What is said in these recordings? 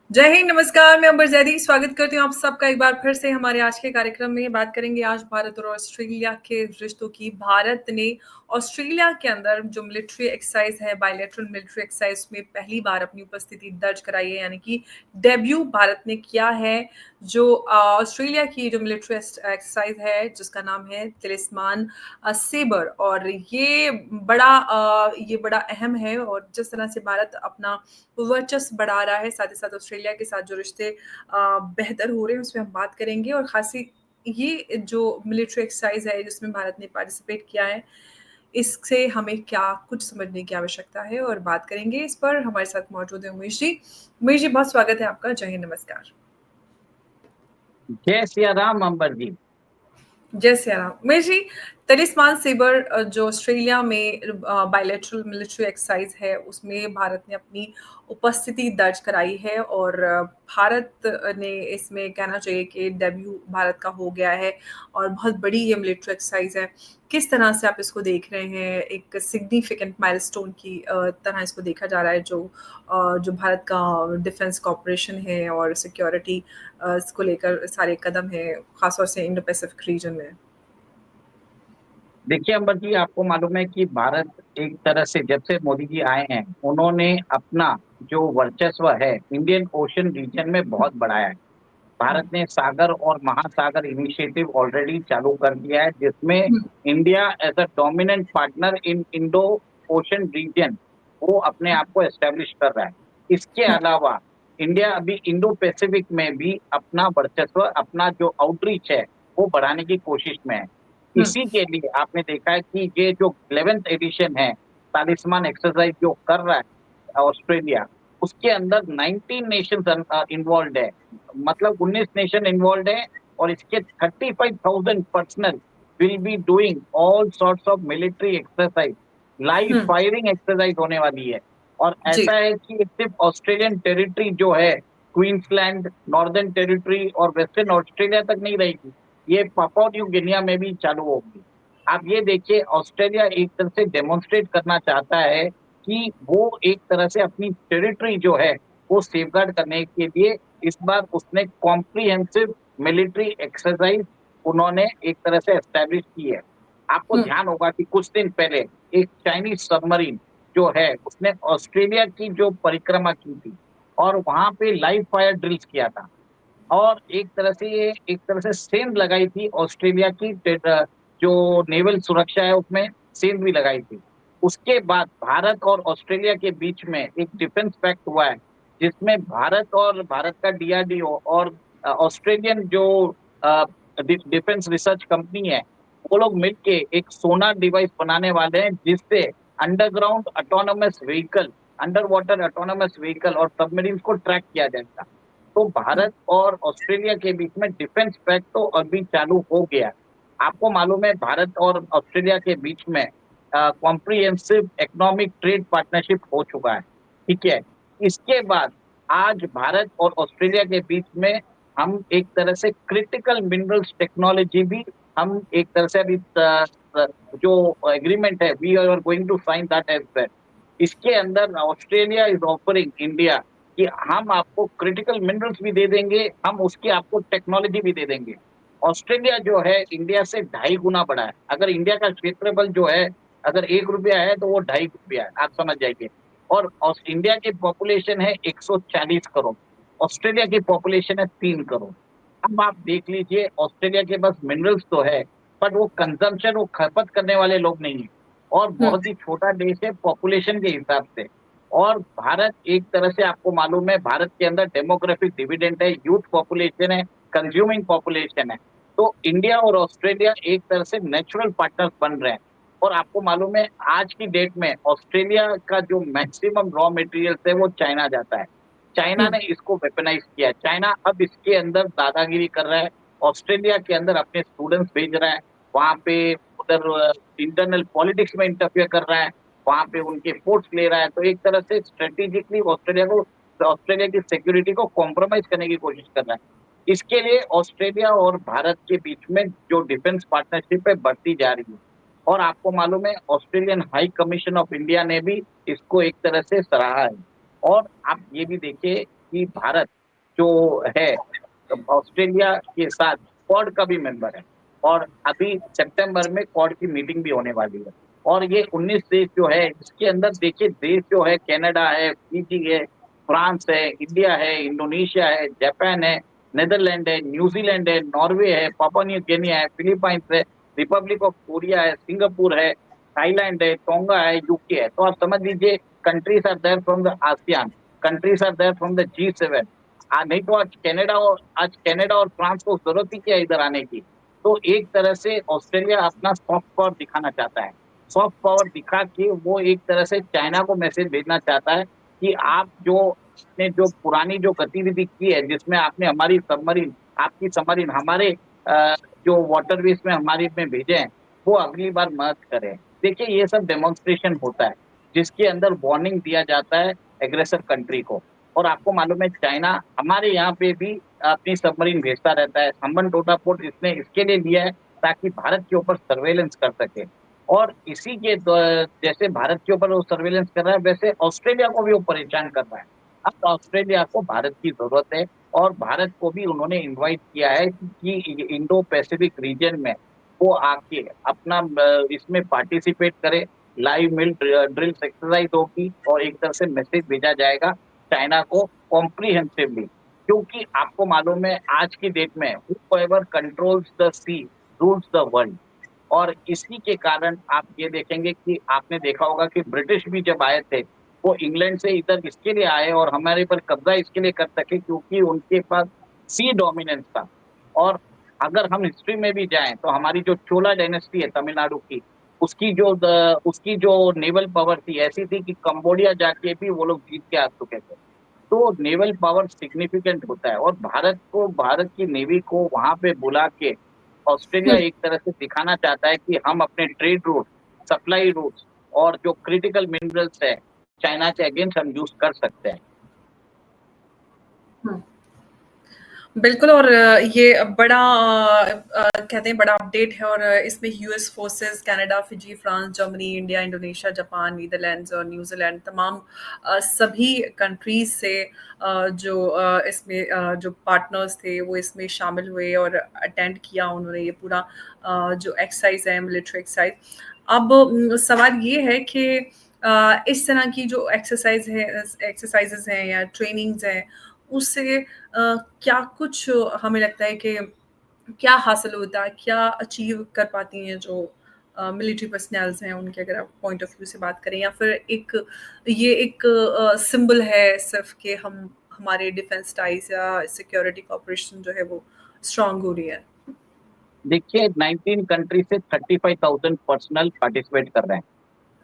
जय हिंद, नमस्कार। मैं अंबर ज़ैदी स्वागत करती हूँ आप सबका एक बार फिर से हमारे आज के कार्यक्रम में। बात करेंगे आज भारत और ऑस्ट्रेलिया के रिश्तों की। भारत ने ऑस्ट्रेलिया के अंदर जो मिलिट्री एक्सरसाइज है, बायलैटरल मिलिट्री एक्सरसाइज में पहली बार अपनी उपस्थिति दर्ज कराई है, यानी कि डेब्यू भारत ने किया है। जो ऑस्ट्रेलिया की जो मिलिट्री एक्सरसाइज है, जिसका नाम है तिलिस्मान सेबर, और ये बड़ा अहम है। और जिस तरह से भारत अपना वर्चस्व बढ़ा रहा है, साथ ही साथ ऑस्ट्रेलिया के साथ जो रिश्ते बेहतर हो रहे हैं, उसमें हम बात करेंगे। और खासी ये जो मिलिट्री एक्सरसाइज है जिसमें भारत ने पार्टिसिपेट किया है, इससे हमें क्या कुछ समझने की आवश्यकता है, और बात करेंगे इस पर। हमारे साथ मौजूद है उमेश जी। उमेश जी, बहुत स्वागत है आपका। जय हिंद, नमस्कार। जय सिया राम अंबर जी। जय सिया राम। उमेश जी, तिलिस्मान सेबर जो ऑस्ट्रेलिया में बायलैटरल मिलिट्री एक्सरसाइज है, उसमें भारत ने अपनी उपस्थिति दर्ज कराई है। और भारत ने इसमें कहना चाहिए कि डेब्यू भारत का हो गया है, और बहुत बड़ी ये मिलिट्री एक्सरसाइज है। किस तरह से आप इसको देख रहे हैं? एक सिग्निफिकेंट माइलस्टोन की तरह इसको देखा जा रहा है, जो भारत का डिफेंस कॉपरेशन है और सिक्योरिटी इसको लेकर सारे कदम है, खासतौर से इंडो पैसिफिक रीजन में। देखिए अंबर जी, आपको मालूम है कि भारत एक तरह से जब से मोदी जी आए हैं, उन्होंने अपना जो वर्चस्व है इंडियन ओशन रीजन में बहुत बढ़ाया है। हुँ, भारत ने सागर और महासागर इनिशिएटिव ऑलरेडी चालू कर दिया है, जिसमें हुँ, India as a dominant partner in Indo ocean region वो अपने आप को एस्टेब्लिश कर रहा है। इसके हुँ, अलावा इंडिया अभी इंडो पैसिफिक में भी अपना वर्चस्व, अपना जो आउटरीच है, वो बढ़ाने की कोशिश में है। हुँ, इसी के लिए आपने देखा है कि ये जो 11th एडिशन है, तालिस्मान एक्सरसाइज जो कर रहा है ऑस्ट्रेलिया, उसके अंदर 19 नेशंस इन्वॉल्व है। मतलब 19 नेशन इन्वॉल्व है, और इसके 35,000 personnel will be doing all sorts of military exercise. Live हुँ, फायरिंग एक्सरसाइज होने वाली है। और जी, ऐसा है कि ये सिर्फ ऑस्ट्रेलियन टेरिटरी जो है, क्वींसलैंड, नॉर्दर्न टेरिटरी और वेस्टर्न ऑस्ट्रेलिया तक नहीं रहेगी, ये पापुआ न्यू गिनिया में भी चालू होगी। आप ये देखिए, ऑस्ट्रेलिया एक तरह से डेमोन्स्ट्रेट करना चाहता है कि वो एक तरह से अपनी टेरिटरी जो है वो सेफगार्ड करने के लिए इस बार उसने कॉम्प्रिहेंसिव मिलिट्री एक्सरसाइज उन्होंने एक तरह से एस्टेब्लिश की है। आपको हुँ, ध्यान होगा कि कुछ दिन पहले एक चाइनीज सबमरीन जो है उसने ऑस्ट्रेलिया की जो परिक्रमा की थी, और वहां पे लाइव फायर ड्रिल्स किया था। और एक तरह से सेंध लगाई थी ऑस्ट्रेलिया की जो नेवल सुरक्षा है उसमें सेंध भी लगाई थी। उसके बाद भारत और ऑस्ट्रेलिया के बीच में एक डिफेंस पैक्ट हुआ है, जिसमें भारत का डीआरडीओ और ऑस्ट्रेलियन जो डिफेंस रिसर्च कंपनी है, वो लोग मिलके एक सोनार डिवाइस बनाने वाले हैं, जिससे underground autonomous vehicle, under water autonomous vehicle और सबमरीन को ट्रैक किया जाएगा। तो हुँ, भारत और ऑस्ट्रेलिया के बीच में डिफेंस पैक्ट तो अभी चालू हो गया। आपको मालूम है भारत और ऑस्ट्रेलिया के बीच में कॉम्प्रिहेंसिव इकोनॉमिक ट्रेड पार्टनरशिप हो चुका है। ठीक है। इसके बाद आज भारत और ऑस्ट्रेलिया के बीच में हम एक तरह से क्रिटिकल मिनरल्स टेक्नोलॉजी भी हम एक तरह से अभी जो एग्रीमेंट है, we are going to sign that as well. इसके अंदर ऑस्ट्रेलिया इज ऑफरिंग इंडिया कि हम आपको क्रिटिकल मिनरल्स भी दे देंगे, हम उसकी आपको टेक्नोलॉजी भी दे देंगे। ऑस्ट्रेलिया जो है इंडिया से 2.5 गुना बड़ा है। अगर इंडिया का क्षेत्रफल जो है, अगर 1 रुपया है तो वो 2.5 रुपया है, आप समझ जाइए। और इंडिया की पॉपुलेशन है 140 करोड़, ऑस्ट्रेलिया की पॉपुलेशन है 3 करोड़। अब आप देख लीजिए, ऑस्ट्रेलिया के पास मिनरल्स तो है, बट वो खपत करने वाले लोग नहीं है, और हुँ, बहुत ही छोटा देश है पॉपुलेशन के हिसाब से। और भारत एक तरह से आपको मालूम है, भारत के अंदर डेमोग्राफिक डिविडेंड है, यूथ पॉपुलेशन है, कंज्यूमिंग पॉपुलेशन है। तो इंडिया और ऑस्ट्रेलिया एक तरह से नेचुरल पार्टनर्स बन रहे हैं। और आपको मालूम है, आज की डेट में ऑस्ट्रेलिया का जो मैक्सिमम रॉ मटेरियल है वो चाइना जाता है। चाइना हुँ, ने इसको वेपनाइज किया है। चाइना अब इसके अंदर दादागिरी कर रहा है, ऑस्ट्रेलिया के अंदर अपने स्टूडेंट्स भेज रहा है, वहां पे उधर इंटरनल पॉलिटिक्स में इंटरफियर कर रहा है, वहां पे उनके पोर्ट्स ले रहा है। तो एक तरह से स्ट्रेटेजिकली ऑस्ट्रेलिया की सिक्योरिटी को कॉम्प्रोमाइज करने की कोशिश कर रहा है। इसके लिए ऑस्ट्रेलिया और भारत के बीच में जो डिफेंस पार्टनरशिप है बढ़ती जा रही है। और आपको मालूम है, Australian high commission of India ने भी इसको एक तरह से सराहा है। और आप ये भी देखिए कि भारत जो है ऑस्ट्रेलिया के साथ क्वाड का भी मेंबर है, और अभी सितंबर में क्वाड की मीटिंग भी होने वाली है। और ये 19 देश जो है, इसके अंदर देखिए देश जो है कनाडा है, फिजी है, फ्रांस है, इंडिया है, इंडोनेशिया है, जापान है, नीदरलैंड है, न्यूजीलैंड है, नॉर्वे है, पापुआ न्यू गिनिया है, फिलीपाइंस है, रिपब्लिक ऑफ कोरिया है, सिंगापुर है, थाईलैंड है, टोंगा है, यूके है। तो आप समझ लीजिए countries are there from the ASEAN, countries are there from the G7। नहीं तो आज कनाडा और फ्रांस को जरूरत ही क्या है इधर आने की। तो एक तरह से ऑस्ट्रेलिया अपना सॉफ्ट पावर दिखाना चाहता है। सॉफ्ट पावर दिखा के वो एक तरह से चाइना को मैसेज भेजना चाहता है कि आप जो ने जो पुरानी जो गतिविधि की है, जिसमें आपने हमारी सबमरीन, आपकी सबमरीन हमारे जो वाटरवेज में हमारी में भेजे हैं, वो अगली बार मत करें। देखिए ये सब डेमोन्स्ट्रेशन होता है, जिसके अंदर वार्निंग दिया जाता है एग्रेसर कंट्री को। और आपको मालूम है चाइना हमारे यहाँ पे भी अपनी सबमरीन भेजता रहता है। हम्बनटोटा पोर्ट इसने इसके लिए लिया है ताकि भारत के ऊपर सर्वेलेंस कर सके। और इसी के जैसे भारत के ऊपर वो सर्वेलेंस कर रहा है, वैसे ऑस्ट्रेलिया को भी वो परेशान कर रहा है। अब ऑस्ट्रेलिया को भारत की जरूरत है, और भारत को भी उन्होंने इनवाइट किया है कि इंडो पैसिफिक रीजन में वो आके अपना इसमें पार्टिसिपेट करे। लाइव मिल ड्रिल्स एक्सरसाइज होगी, और एक तरह से मैसेज भेजा जाएगा चाइना को कॉम्प्रिहेंसिवली। क्योंकि आपको मालूम है आज की डेट में whoever controls the sea rules the world। और इसी के कारण आप ये देखेंगे कि आपने देखा होगा कि ब्रिटिश भी जब आए थे, वो इंग्लैंड से इधर इसके लिए आए और हमारे पर कब्जा इसके लिए कर सके क्योंकि उनके पास सी डोमिनेंस था। और अगर हम हिस्ट्री में भी जाएं तो हमारी जो चोला डायनेस्टी है तमिलनाडु की, उसकी जो नेवल पावर थी ऐसी थी कि कंबोडिया जाके भी वो लोग जीत के आ चुके थे। तो नेवल पावर सिग्निफिकेंट होता है, और भारत की नेवी को वहां पे बुला के ऑस्ट्रेलिया हम्म। एक तरह से दिखाना चाहता है कि हम अपने ट्रेड रूट, सप्लाई रूट्स, और जो क्रिटिकल मिनरल्स है चाइना के अगेंस्ट हम यूज कर सकते हैं। हम्म। बिल्कुल। और ये बड़ा कहते हैं बड़ा अपडेट है। और इसमें US forces Canada, Fiji, France, Germany, India, Indonesia, Japan, Netherlands और न्यूजीलैंड तमाम सभी कंट्रीज से जो इसमें जो पार्टनर्स थे वो इसमें शामिल हुए और अटेंड किया उन्होंने ये पूरा जो एक्सरसाइज है, मिलिट्री एक्सरसाइज। अब सवाल ये है कि इस तरह की जो एक्सरसाइजेज हैं या ट्रेनिंग्स हैं, उससे क्या कुछ हमें लगता है कि क्या हासिल होता है, क्या अचीव कर पाती हैं जो मिलिट्री पर्सनल्स हैं उनके, अगर आप पॉइंट ऑफ व्यू से बात करें, या फिर ये एक सिंबल है सिर्फ कि हम हमारे डिफेंस टाइज या सिक्योरिटी कॉपरेशन जो है वो स्ट्रांग हो रही है? देखिए 19 कंट्री से 35,000 पर्सनल पार्टिसिपेट कर रहे हैं।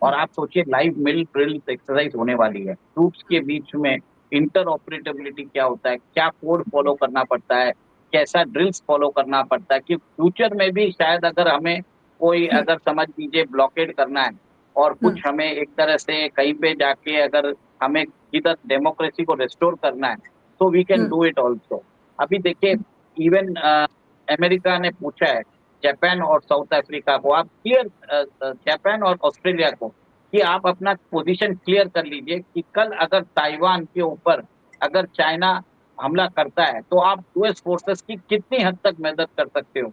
और आप सोचिए लाइव मिल ड्रिल एक्सरसाइज होने वाली है, ट्रूप्स के बीच में इंटर ऑपरेटेबिलिटी क्या होता है, क्या कोड फॉलो करना पड़ता है, कैसा ड्रिल्स फॉलो करना पड़ता है, कि फ्यूचर में भी शायद अगर हमें कोई हम्म। अगर समझ लीजिए ब्लॉकेड करना है, और हम्म। कुछ हमें एक तरह से कहीं पे जाके अगर हमें इधर डेमोक्रेसी को रिस्टोर करना है, तो we can hmm. Do it also. अभी देखिए इवन अमेरिका ने पूछा है जापान और साउथ अफ्रीका को, आप क्लियर, जापान और ऑस्ट्रेलिया को, कि आप अपना पोजीशन क्लियर कर लीजिए कि कल अगर ताइवान के ऊपर अगर चाइना हमला करता है तो आप यूएस फोर्सेस की कितनी हद तक मदद कर सकते हो।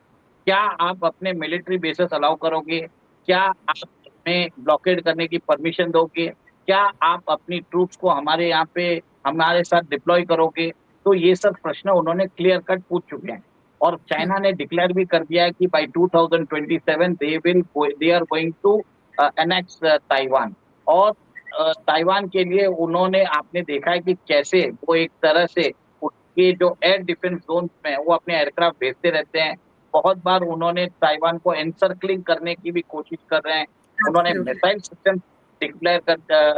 क्या आप अपने मिलिट्री बेसेस अलाउ करोगे? क्या आप हमें ब्लॉकेड करने की परमिशन दोगे? क्या आप अपनी ट्रूप्स को हमारे यहाँ पे हमारे साथ डिप्लॉय करोगे? तो ये सब प्रश्न उन्होंने क्लियर कट पूछ चुके हैं। और हम्म। चाइना ने डिक्लेयर भी कर दिया है कि by 2027 they are going to annex Taiwan. और ताइवान के लिए उन्होंने, आपने देखा है कि कैसे वो एक तरह से उनके जो एयर डिफेंस जोन में वो अपने एयरक्राफ्ट भेजते रहते हैं। बहुत बार उन्होंने ताइवान को एनसर्कलिंग करने की भी कोशिश कर रहे हैं। उन्होंने एब्सोल्युटली। मिसाइल सिस्टम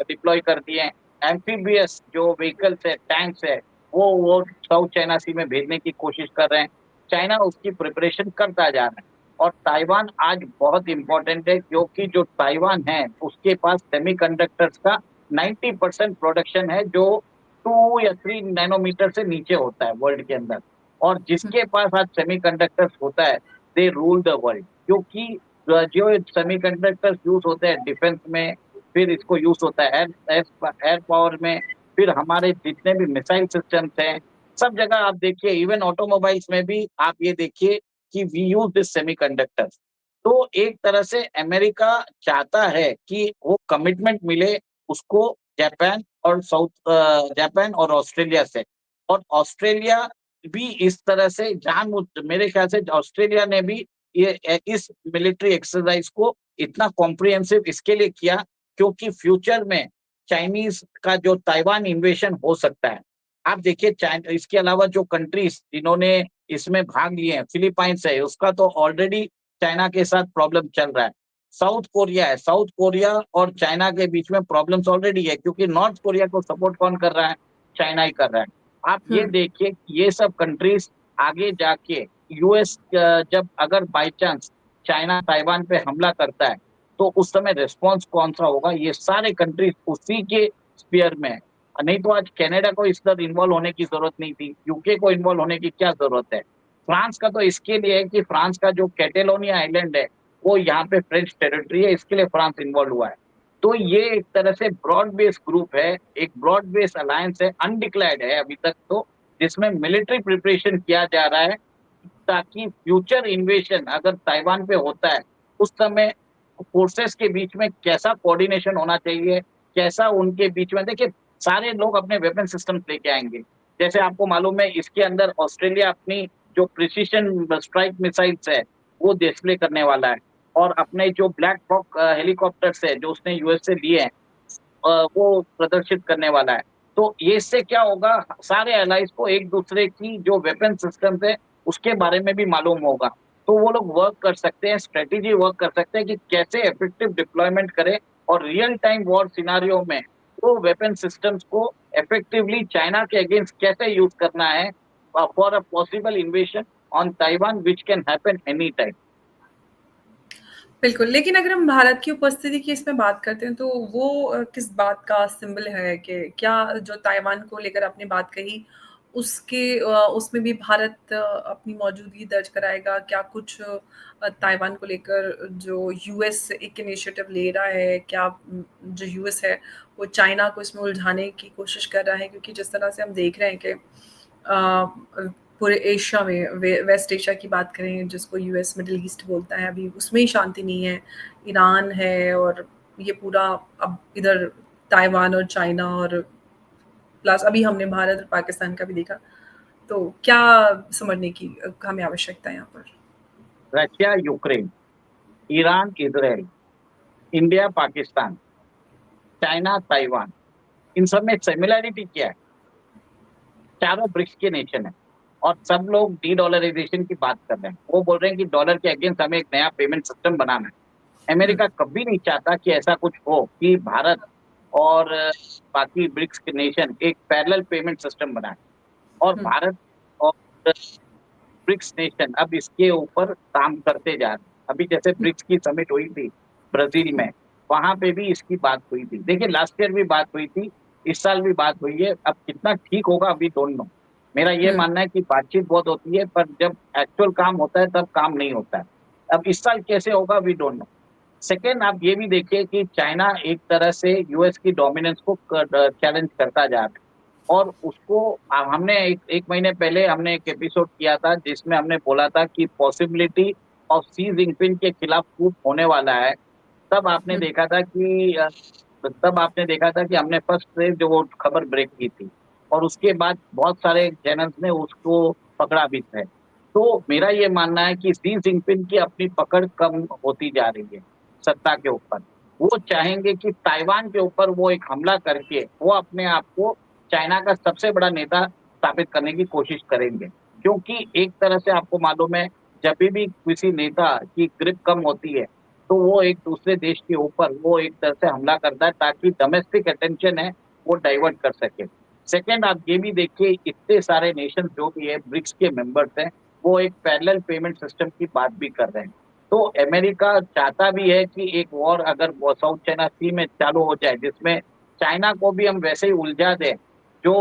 डिप्लॉय कर दिए हैं। एम्फीबियस जो व्हीकल्स है, टैंक्स है, वो साउथ चाइना सी में भेजने की कोशिश कर रहे हैं। चाइना उसकी प्रिपरेशन करता जा रहा है। और ताइवान आज बहुत इंपॉर्टेंट है क्योंकि जो ताइवान है उसके पास सेमीकंडक्टर्स का 90% प्रोडक्शन है, जो 2 या 3 नैनोमीटर से नीचे होता है वर्ल्ड के अंदर। और जिसके पास आज सेमीकंडक्टर्स होता है, दे रूल द वर्ल्ड। क्योंकि जो सेमीकंडक्टर्स यूज होते हैं डिफेंस में, फिर इसको यूज होता है एयर पावर में, फिर हमारे जितने भी मिसाइल सिस्टम्स हैं, सब जगह आप देखिए, इवन ऑटोमोबाइल्स में भी आप ये देखिए कि वी यूज दिस सेमीकंडक्टर्स। तो एक तरह से अमेरिका चाहता है कि वो कमिटमेंट मिले उसको जापान और ऑस्ट्रेलिया से। और ऑस्ट्रेलिया भी इस तरह से जानबूझ मेरे ख्याल से ऑस्ट्रेलिया ने भी इस मिलिट्री एक्सरसाइज को इतना कॉम्प्रिहेंसिव इसके लिए किया क्योंकि फ्यूचर में चाइनीज का जो ताइवान इन्वेशन हो सकता है। आप देखिए इसके अलावा जो कंट्रीज जिन्होंने इसमें भाग लिए हैं, फिलीपाइंस है, उसका तो ऑलरेडी चाइना के साथ प्रॉब्लम चल रहा है। साउथ कोरिया है, साउथ कोरिया और चाइना के बीच में प्रॉब्लम्स ऑलरेडी है क्योंकि नॉर्थ कोरिया को सपोर्ट कौन कर रहा है? चाइना ही कर रहा है। आप ये हम्म। देखिए कि ये सब कंट्रीज आगे जाके यूएस जब अगर बाय चांस चाइना ताइवान पे हमला करता है तो उस समय रिस्पॉन्स कौन सा होगा, ये सारे कंट्रीज उसी के स्पीयर में है। नहीं तो आज कनाडा को इस तरह इन्वॉल्व होने की जरूरत नहीं थी, यूके को इन्वॉल्व होने की क्या जरूरत है। फ्रांस का तो इसके लिए है कि फ्रांस का जो कैटेलोनिया आइलैंड है वो यहाँ पे फ्रेंच टेरिटरी है, इसके लिए फ्रांस इन्वॉल्व हुआ है। तो ये एक तरह से ब्रॉड बेस ग्रुप है, एक ब्रॉड बेस अलायंस है, अनडिक्लेयर्ड है अभी तक तो, जिसमें मिलिट्री प्रिपरेशन किया जा रहा है ताकि फ्यूचर इन्वेशन अगर ताइवान पे होता है उस समय फोर्सेस के बीच में कैसा कोऑर्डिनेशन होना चाहिए, कैसा उनके बीच में देखिए सारे लोग अपने वेपन सिस्टम लेके आएंगे। जैसे आपको मालूम है इसके अंदर ऑस्ट्रेलिया अपनी जो प्रिसीशन स्ट्राइक मिसाइल्स है वो डिस्प्ले करने वाला है और अपने जो ब्लैक हॉक हेलीकॉप्टर्स है जो उसने यूएस से लिए हैं वो प्रदर्शित करने वाला है। तो ये इससे क्या होगा, सारे एलाइज को एक दूसरे की जो वेपन सिस्टम है उसके बारे में भी मालूम होगा। तो वो लोग वर्क कर सकते हैं, स्ट्रेटेजी वर्क कर सकते हैं कि कैसे इफेक्टिव डिप्लॉयमेंट करें और रियल टाइम वॉर सिनारियो में वो वेपन सिस्टम्स को इफेक्टिवली चाइना के अगेंस्ट कैसे यूज करना है for a possible इन्वेशन on Taiwan which can happen any time. बिल्कुल, लेकिन अगर हम भारत की उपस्थिति की इसमें बात करते हैं, तो वो किस बात का सिंबल है कि क्या जो ताइवान को लेकर आपने बात कही, उसमें भी भारत अपनी मौजूदगी दर्ज कराएगा? क्या कुछ ताइवान को लेकर जो यूएस एक इनिशिएटिव ले रहा है, क्या जो यूएस है, वो चाइना को इसमें उलझाने की कोशिश कर रहा है? क्योंकि जिस तरह से हम देख रहे हैं कि पूरे एशिया में वेस्ट एशिया की बात करें जिसको यूएस मिडिल ईस्ट बोलता है, अभी उसमें ही शांति नहीं है। ईरान है और ये पूरा अब इधर ताइवान और चाइना और प्लस अभी हमने भारत और पाकिस्तान का भी देखा। तो क्या समझने की हमें आवश्यकता है यहाँ पर? Russia Ukraine, Iran Israel, India Pakistan, China Taiwan, इन सब में सिमिलैरिटी क्या है? चारों ब्रिक्स के नेशन है और सब लोग डी डॉलराइजेशन की बात कर रहे हैं। वो बोल रहे हैं कि डॉलर के अगेंस्ट हमें एक नया पेमेंट सिस्टम बनाना है। हुँ, अमेरिका कभी नहीं चाहता कि ऐसा कुछ हो कि भारत और बाकी ब्रिक्स के नेशन एक पैरेलल पेमेंट सिस्टम बनाए और हुँ, भारत और ब्रिक्स नेशन अब इसके ऊपर काम करते जा रहे हैं। अभी जैसे हुँ, ब्रिक्स की समिट हुई थी ब्राजील में, वहां पे भी इसकी बात हुई थी। देखिए लास्ट ईयर भी बात हुई थी, इस साल भी बात हुई है। अब कितना ठीक होगा अभी डोंट नो। मेरा ये हुँ, मानना है कि बातचीत बहुत होती है पर जब एक्चुअल काम होता है तब काम नहीं होता है। अब इस साल कैसे होगा वी डोंट नो। सेकेंड आप ये भी देखिए कि चाइना एक तरह से यूएस की डोमिनेंस को चैलेंज करता जा रहा है और उसको हमने एक महीने पहले हमने एक एपिसोड किया था जिसमें हमने बोला था कि पॉसिबिलिटी ऑफ सी जिनपिंग के खिलाफ कूप होने वाला है। तब आपने हुँ, देखा था कि तब आपने देखा था कि हमने फर्स्ट से जो वो खबर ब्रेक की थी और उसके बाद बहुत सारे चैनल्स ने उसको पकड़ा भी है। तो मेरा ये मानना है कि शी जिनपिंग की अपनी पकड़ कम होती जा रही है सत्ता के ऊपर। वो चाहेंगे कि ताइवान के ऊपर वो एक हमला करके वो अपने आप को चाइना का सबसे बड़ा नेता स्थापित करने की कोशिश करेंगे। क्योंकि एक तरह से आपको मालूम है जब भी किसी नेता की ग्रिप कम होती है तो वो एक दूसरे देश के ऊपर वो एक तरह से हमला करता है ताकि डोमेस्टिक अटेंशन है वो डाइवर्ट कर सके। सेकंड आप ये भी देखिए इतने सारे नेशन जो भी है ब्रिक्स के मेंबर्स हैं वो एक पैरेलल पेमेंट सिस्टम की बात भी कर रहे हैं। तो अमेरिका चाहता भी है कि एक वॉर अगर वो साउथ चाइना सी में चालू हो जाए जिसमें चाइना को भी हम वैसे ही उलझा दें जो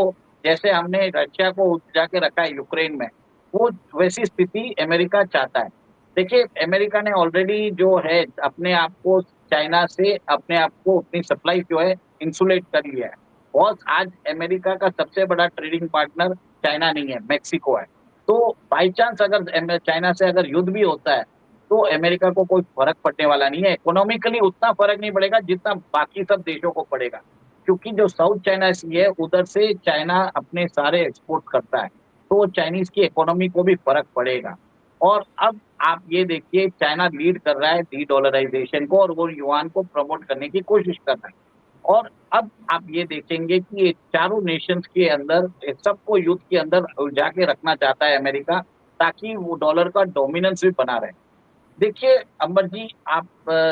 जैसे हमने रशिया को उलझा के रखा है यूक्रेन में, वो वैसी स्थिति अमेरिका चाहता है। देखिए अमेरिका ने ऑलरेडी जो है अपने आप को चाइना से अपने आप को अपनी सप्लाई जो है इंसुलेट कर लिया है। बहुत आज अमेरिका का सबसे बड़ा ट्रेडिंग पार्टनर चाइना नहीं है, मेक्सिको है। तो बाई चांस अगर चाइना से अगर युद्ध भी होता है तो अमेरिका को कोई फर्क पड़ने वाला नहीं है। इकोनॉमिकली उतना फर्क नहीं पड़ेगा जितना बाकी सब देशों को पड़ेगा, क्योंकि जो साउथ चाइना सी है उधर से चाइना अपने सारे एक्सपोर्ट करता है, तो चाइनीज की इकोनॉमी को भी फर्क पड़ेगा। और अब आप ये देखिए, चाइना लीड कर रहा है डी डॉलराइजेशन को और वो युआन को प्रमोट करने की कोशिश कर रहा है। और अब आप ये देखेंगे कि ये चारों नेशंस के अंदर सबको युद्ध के अंदर उलझा के रखना चाहता है अमेरिका, ताकि वो डॉलर का डोमिनेंस भी बना रहे। देखिए अंबर जी, आप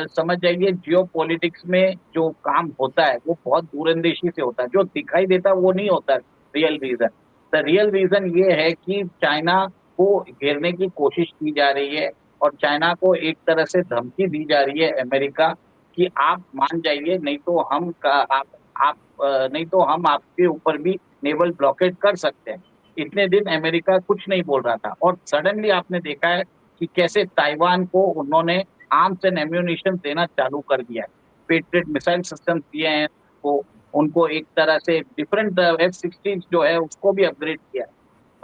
समझ जाइए, जियोपॉलिटिक्स में जो काम होता है वो बहुत दूरंदेशी से होता है, जो दिखाई देता है वो नहीं होता real reason. The real reason ये है कि चाइना को घेरने की कोशिश की जा रही है और चाइना को एक तरह से धमकी दी जा रही है अमेरिका कि आप मान जाइए, नहीं तो हम नहीं तो हम आपके ऊपर भी नेवल ब्लॉकेट कर सकते हैं। इतने दिन अमेरिका कुछ नहीं बोल रहा था और सडनली आपने देखा है कि कैसे ताइवान को उन्होंने आर्म्स एंड एम्यूनिशन देना चालू कर दिया है। पेट्रियट मिसाइल सिस्टम दिए हैं वो, उनको एक तरह से डिफरेंट F-16 जो है उसको भी अपग्रेड किया है।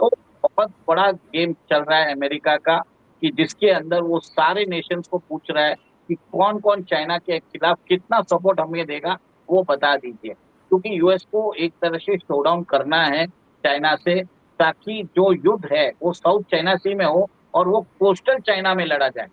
तो बहुत बड़ा गेम चल रहा है अमेरिका का, कि जिसके अंदर वो सारे नेशंस को पूछ रहा है कि कौन कौन चाइना के खिलाफ कितना सपोर्ट हमें देगा, वो बता दीजिए। क्योंकि यूएस को एक तरह से शो डाउन करना है चाइना से, ताकि जो युद्ध है वो साउथ चाइना सी में हो और वो कोस्टल चाइना में लड़ा जाए।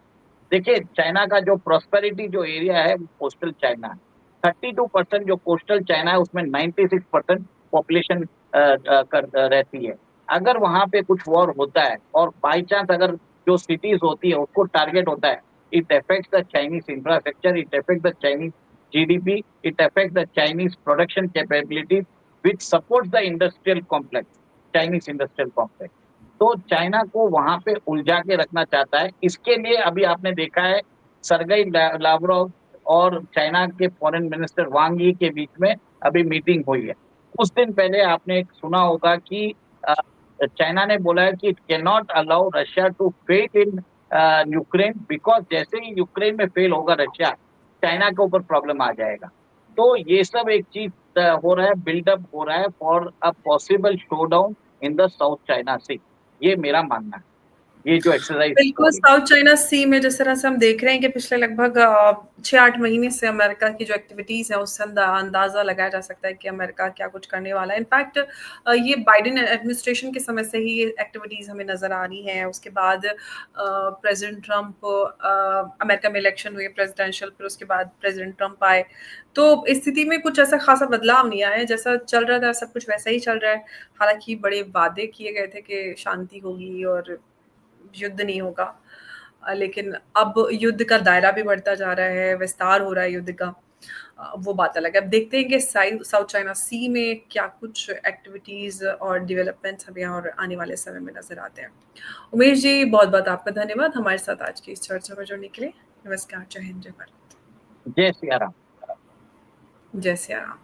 देखिए चाइना का जो प्रॉस्पेरिटी जो एरिया है वो कोस्टल चाइना है। 32% जो कोस्टल चाइना है उसमें 96% पॉपुलेशन रहती है। अगर वहां पे कुछ वॉर होता है और बाई चांस अगर जो सिटीज होती है उसको टारगेट होता है, it affects the Chinese infrastructure, it affect the Chinese GDP, it affect the Chinese production capabilities which supports the industrial complex, Chinese industrial complex. तो चाइना को वहां पे उलझा के रखना चाहता है। इसके लिए अभी आपने देखा है सरगई लावरोव और चाइना के फॉरेन मिनिस्टर वांग यी के बीच में अभी मीटिंग हुई है। कुछ दिन पहले आपने सुना होगा कि चाइना ने बोला है कि it can not allow Russia to fail in Ukraine, because जैसे ही यूक्रेन में फेल होगा रशिया, चाइना के ऊपर प्रॉब्लम आ जाएगा। तो ये सब एक चीज हो रहा है, बिल्डअप हो रहा है for a possible showdown in the South China Sea. ये मेरा मानना है, ये जो एक्सरसाइज हो बिल्कुल, रही साउथ चाइना सी में जिस तरह से हम देख रहे हैं कि पिछले लगभग 6-8 महीने से अमेरिका की जो एक्टिविटीज़ हैं, उससे अंदाज़ा लगाया जा सकता है कि अमेरिका क्या कुछ करने वाला है। इनफैक्ट ये बाइडेन एडमिनिस्ट्रेशन के समय से ही ये एक्टिविटीज़ हमें नज़र आ रही हैं। उसके बाद प्रेज़िडेंट ट्रंप अमेरिका में इलेक्शन हुए प्रेज़िडेंशियल, फिर उसके बाद प्रेज़िडेंट ट्रंप आए। तो इस स्थिति में कुछ ऐसा ख़ासा बदलाव नहीं आया है, जैसा चल रहा था सब कुछ वैसा ही चल रहा है। हालाँकि बड़े वादे किए गए थे कि शांति होगी और युद्ध नहीं होगा। लेकिन अब युद्ध का दायरा भी बढ़ता जा रहा है, विस्तार हो रहा है युद्ध का। वो बात अलग है। अब देखते हैं कि साउथ चाइना सी में क्या कुछ एक्टिविटीज़ और डेवलपमेंट्स हमें और आने वाले समय में नज़र आते हैं। उमेश जी, बहुत-बहुत आपका धन्यवाद हमारे साथ आज की इस चर्चा में जुड़ने के लिए। नमस्कार, जय हिंद, जय भारत। है। जय सिया राम। जय सिया राम।